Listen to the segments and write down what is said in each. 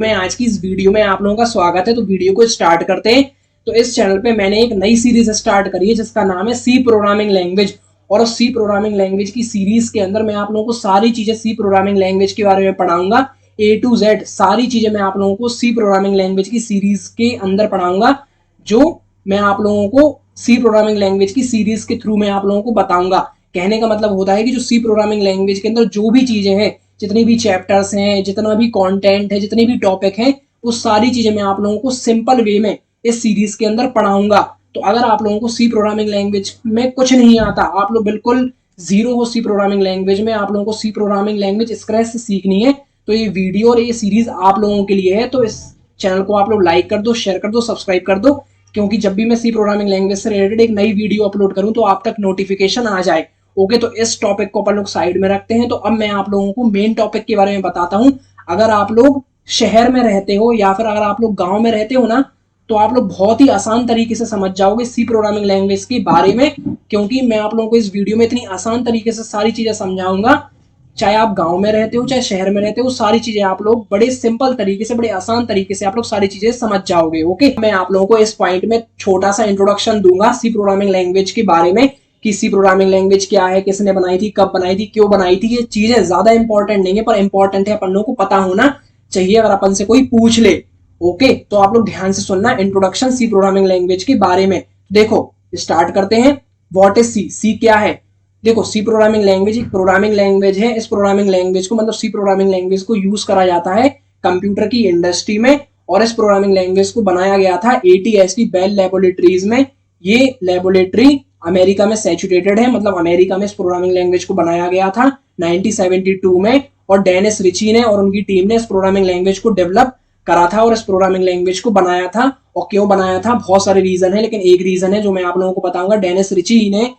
मैं आज की इस वीडियो में आप लोगों का स्वागत है। तो वीडियो को स्टार्ट करते हैं। तो इस चैनल पे मैंने एक नई सीरीज स्टार्ट करी है जिसका नाम है सी प्रोग्रामिंग लैंग्वेज। और उस सी प्रोग्रामिंग लैंग्वेज की सीरीज के अंदर मैं आप लोगों को सारी चीजें सी प्रोग्रामिंग लैंग्वेज के बारे में पढ़ाऊंगा। ए टू जेड सारी चीजें मैं आप लोगों को सी प्रोग्रामिंग लैंग्वेज की सीरीज के अंदर पढ़ाऊंगा, जो मैं आप लोगों को सी प्रोग्रामिंग लैंग्वेज की सीरीज के थ्रू मैं आप लोगों को बताऊंगा। कहने का मतलब होता है कि जो सी प्रोग्रामिंग लैंग्वेज के अंदर जो भी चीजें हैं, जितनी भी चैप्टर्स हैं, जितना भी कंटेंट है, जितने भी टॉपिक हैं, वो सारी चीजें मैं आप लोगों को सिंपल वे में इस सीरीज के अंदर पढ़ाऊंगा। तो अगर आप लोगों को सी प्रोग्रामिंग लैंग्वेज में कुछ नहीं आता, आप लोग बिल्कुल जीरो हो सी प्रोग्रामिंग लैंग्वेज में, आप लोगों को सी प्रोग्रामिंग लैंग्वेज स्क्रैच से सीखनी है, तो ये वीडियो और ये सीरीज आप लोगों के लिए है। तो इस चैनल को आप लोग लाइक कर दो, शेयर कर दो, सब्सक्राइब कर दो, क्योंकि जब भी मैं सी प्रोग्रामिंग लैंग्वेज से रिलेटेड एक नई वीडियो अपलोड करूं तो आप तक नोटिफिकेशन आ जाए। ओके, तो इस टॉपिक को अपन लोग साइड में रखते हैं। तो अब मैं आप लोगों को मेन टॉपिक के बारे में बताता हूं। अगर आप लोग शहर में रहते हो या फिर अगर आप लोग गांव में रहते हो ना, तो आप लोग बहुत ही आसान तरीके से समझ जाओगे सी प्रोग्रामिंग लैंग्वेज के बारे में, क्योंकि मैं आप लोगों को इस वीडियो में इतनी आसान तरीके से सारी चीजें समझाऊंगा। चाहे आप गांव में रहते हो चाहे शहर में रहते हो, सारी चीजें आप लोग बड़े सिंपल तरीके से, बड़े आसान तरीके से आप लोग सारी चीजें समझ जाओगे। ओके, मैं आप लोगों को इस पॉइंट में छोटा सा इंट्रोडक्शन दूंगा सी प्रोग्रामिंग लैंग्वेज के बारे में, कि सी प्रोग्रामिंग लैंग्वेज क्या है, किसने बनाई थी, कब बनाई थी, क्यों बनाई थी। ये चीजें ज्यादा इंपॉर्टेंट नहीं है, पर इंपॉर्टेंट है, अपन लोगों को पता होना चाहिए अगर अपन से कोई पूछ ले। ओके, तो आप लोग ध्यान से सुनना इंट्रोडक्शन सी प्रोग्रामिंग लैंग्वेज के बारे में। देखो, स्टार्ट करते हैं। व्हाट इज सी? सी क्या है? देखो, सी प्रोग्रामिंग लैंग्वेज एक प्रोग्रामिंग लैंग्वेज है। इस प्रोग्रामिंग लैंग्वेज को, मतलब सी प्रोग्रामिंग लैंग्वेज को यूज करा जाता है कंप्यूटर की इंडस्ट्री में। और इस प्रोग्रामिंग लैंग्वेज को बनाया गया था ATST बेल लेबोरेटरीज में। ये लेबोरेटरी अमेरिका में सैचुरेटेड है, मतलब अमेरिका में इस प्रोग्रामिंग लैंग्वेज को बनाया गया था 1972 में। और डेनिस रिची ने और उनकी टीम ने इस प्रोग्रामिंग लैंग्वेज को डेवलप करा था और इस प्रोग्रामिंग लैंग्वेज को बनाया था। और क्यों बनाया था, बहुत सारे रीजन है, लेकिन एक रीजन है जो मैं आप लोगों को बताऊंगा। डेनिस रिची ने,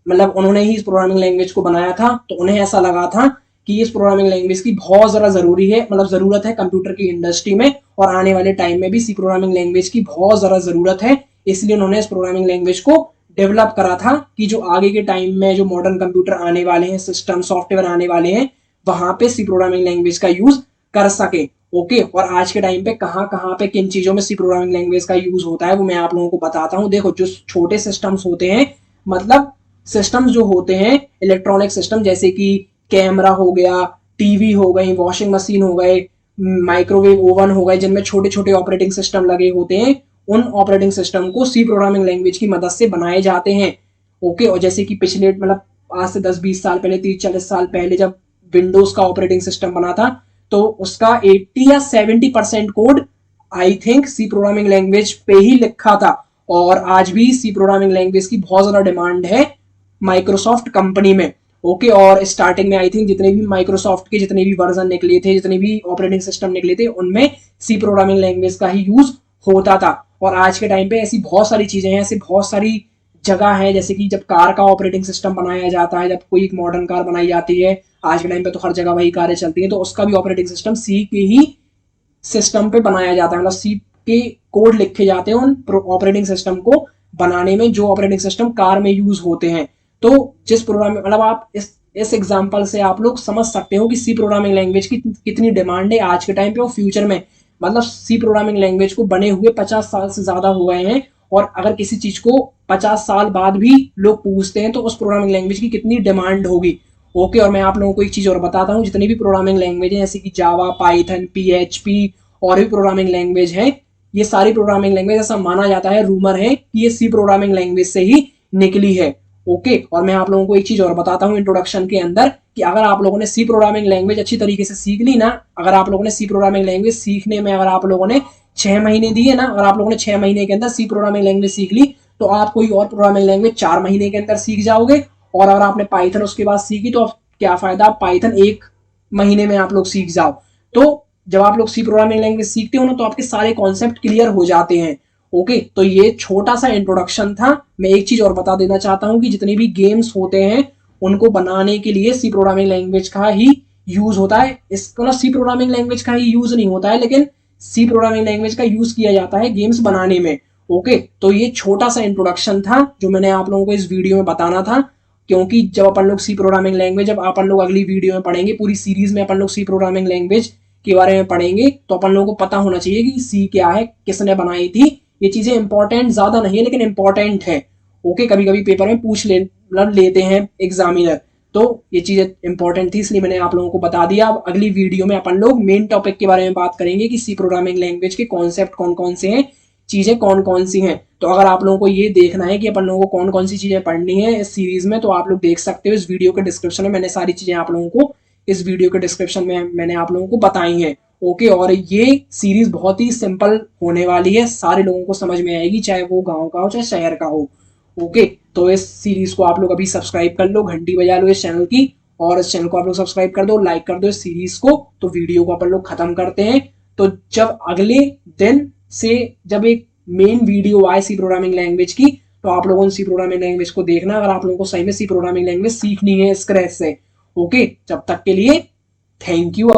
मतलब उन्होंने ही इस प्रोग्रामिंग लैंग्वेज को बनाया था, तो उन्हें ऐसा लगा था कि इस प्रोग्रामिंग लैंग्वेज की बहुत ज्यादा जरूरी है, मतलब जरूरत है कंप्यूटर की इंडस्ट्री में, और आने वाले टाइम में भी सी प्रोग्रामिंग लैंग्वेज की बहुत ज्यादा जरूरत है। इसलिए उन्होंने इस प्रोग्रामिंग लैंग्वेज को डेवलप करा था कि जो आगे के टाइम में जो मॉडर्न कंप्यूटर आने वाले हैं, सिस्टम सॉफ्टवेयर आने वाले हैं, वहां पे सी प्रोग्रामिंग लैंग्वेज का यूज कर सके। ओके, और आज के टाइम पे कहाँ कहाँ पे किन चीजों में सी प्रोग्रामिंग लैंग्वेज का यूज होता है वो मैं आप लोगों को बताता हूँ। देखो, जो छोटे सिस्टम्स होते हैं, मतलब सिस्टम्स जो होते हैं इलेक्ट्रॉनिक सिस्टम, जैसे कि कैमरा हो गया, टीवी हो गई, वॉशिंग मशीन हो गए, माइक्रोवेव ओवन हो गए, जिनमें छोटे छोटे ऑपरेटिंग सिस्टम लगे होते हैं, उन ऑपरेटिंग सिस्टम को सी प्रोग्रामिंग लैंग्वेज की मदद से बनाए जाते हैं। ओके, और जैसे कि पिछले, मतलब आज से 10-20 साल पहले, 30-40 साल पहले जब विंडोज का ऑपरेटिंग सिस्टम बना था, तो उसका 80 या 70% code I think C programming language पे ही लिखा था। और आज भी सी प्रोग्रामिंग लैंग्वेज की बहुत ज्यादा डिमांड है माइक्रोसॉफ्ट कंपनी में। ओके, और स्टार्टिंग में आई थिंक जितने भी माइक्रोसॉफ्ट के जितने भी वर्जन निकले थे, जितने भी ऑपरेटिंग सिस्टम निकले थे, उनमें सी प्रोग्रामिंग लैंग्वेज का ही यूज होता था। और आज के टाइम पे ऐसी बहुत सारी चीजें हैं, ऐसी बहुत सारी जगह है, जैसे कि जब कार का ऑपरेटिंग सिस्टम बनाया जाता है, जब कोई एक मॉडर्न कार बनाई जाती है, आज के टाइम पे तो हर जगह वही कारें चलती हैं, तो उसका भी ऑपरेटिंग सिस्टम सी के ही सिस्टम पे बनाया जाता है, मतलब सी के कोड लिखे जाते हैं उन ऑपरेटिंग सिस्टम को बनाने में, जो ऑपरेटिंग सिस्टम कार में यूज होते हैं। तो जिस प्रोग्राम, मतलब आप इस एग्जांपल से आप लोग समझ सकते हो कि सी प्रोग्रामिंग लैंग्वेज की कितनी डिमांड है आज के टाइम पे और फ्यूचर में। मतलब सी प्रोग्रामिंग लैंग्वेज को बने हुए 50 साल से ज्यादा हो गए हैं, और अगर किसी चीज को 50 साल बाद भी लोग पूछते हैं तो उस प्रोग्रामिंग लैंग्वेज की कितनी डिमांड होगी। ओके, और मैं आप लोगों को एक चीज और बताता हूँ, जितनी भी प्रोग्रामिंग लैंग्वेज है, जैसे कि जावा, पाइथन, PHP और भी प्रोग्रामिंग लैंग्वेज है, ये सारी प्रोग्रामिंग लैंग्वेज, ऐसा माना जाता है, रूमर है कि ये सी प्रोग्रामिंग लैंग्वेज से ही निकली है। ओके, और मैं आप लोगों को एक चीज और बताता हूँ इंट्रोडक्शन के अंदर, कि अगर आप लोगों ने सी प्रोग्रामिंग लैंग्वेज अच्छी तरीके से सीख ली ना, अगर आप लोगों ने सी प्रोग्रामिंग लैंग्वेज सीखने में, अगर आप लोगों ने 6 महीने दिए ना, अगर आप लोगों ने 6 महीने के अंदर सी प्रोग्रामिंग लैंग्वेज सीख ली, तो आप कोई और प्रोग्रामिंग लैंग्वेज 4 महीने के अंदर सीख जाओगे। और अगर आपने पाइथन उसके बाद सीखी, तो क्या फायदा, आप पाइथन 1 महीने में आप लोग सीख जाओ। तो जब आप लोग सी प्रोग्रामिंग लैंग्वेज सीखते हो ना, तो आपके सारे कॉन्सेप्ट क्लियर हो जाते हैं। ओके, तो ये छोटा सा इंट्रोडक्शन था। मैं एक चीज और बता देना चाहता हूँ कि जितने भी गेम्स होते हैं, उनको बनाने के लिए सी प्रोग्रामिंग लैंग्वेज का ही यूज होता है। इसको ना सी प्रोग्रामिंग लैंग्वेज का ही यूज नहीं होता है, लेकिन सी प्रोग्रामिंग लैंग्वेज का यूज किया जाता है गेम्स बनाने में। ओके, तो ये छोटा सा इंट्रोडक्शन था जो मैंने आप लोगों को इस वीडियो में बताना था, क्योंकि जब अपन लोग सी प्रोग्रामिंग लैंग्वेज, जब अपन लोग अगली वीडियो में पढ़ेंगे, पूरी सीरीज में अपन लोग सी प्रोग्रामिंग लैंग्वेज के बारे में पढ़ेंगे तो अपन लोगों को पता होना चाहिए कि सी क्या है, किसने बनाई थी। ये चीजें इंपॉर्टेंट ज्यादा नहीं है लेकिन इंपॉर्टेंट है। ओके, कभी कभी पेपर में पूछ लेते हैं एग्जामिनर, तो ये चीजें इंपॉर्टेंट थी इसलिए मैंने आप लोगों को बता दिया। अब अगली वीडियो में अपन लोग मेन टॉपिक के बारे में बात करेंगे कि सी प्रोग्रामिंग लैंग्वेज के कॉन्सेप्ट कौन कौन से हैं, चीजें कौन कौन सी हैं। तो अगर आप लोगों को ये देखना है कि अपन लोगों को कौन कौन सी चीजें पढ़नी है इस सीरीज में, तो आप लोग देख सकते हो इस वीडियो के डिस्क्रिप्शन में मैंने सारी चीजें आप लोगों को इस वीडियो के डिस्क्रिप्शन में मैंने आप लोगों को बताई हैं। ओके, और ये सीरीज बहुत ही सिंपल होने वाली है, सारे लोगों को समझ में आएगी, चाहे वो गांव का हो चाहे शहर का हो। ओके, तो इस सीरीज को आप लोग अभी सब्सक्राइब कर लो, घंटी बजा लो इस चैनल की, और इस चैनल को आप लोग सब्सक्राइब कर दो, लाइक कर दो इस सीरीज को। तो वीडियो को अपन लोग खत्म करते हैं। तो जब अगले दिन से जब एक मेन वीडियो आए सी प्रोग्रामिंग लैंग्वेज की, तो आप लोगों ने सी प्रोग्रामिंग लैंग्वेज को देखना अगर आप लोगों को सही में सी प्रोग्रामिंग लैंग्वेज सीखनी है स्क्रैच से। ओके, जब तक के लिए थैंक यू।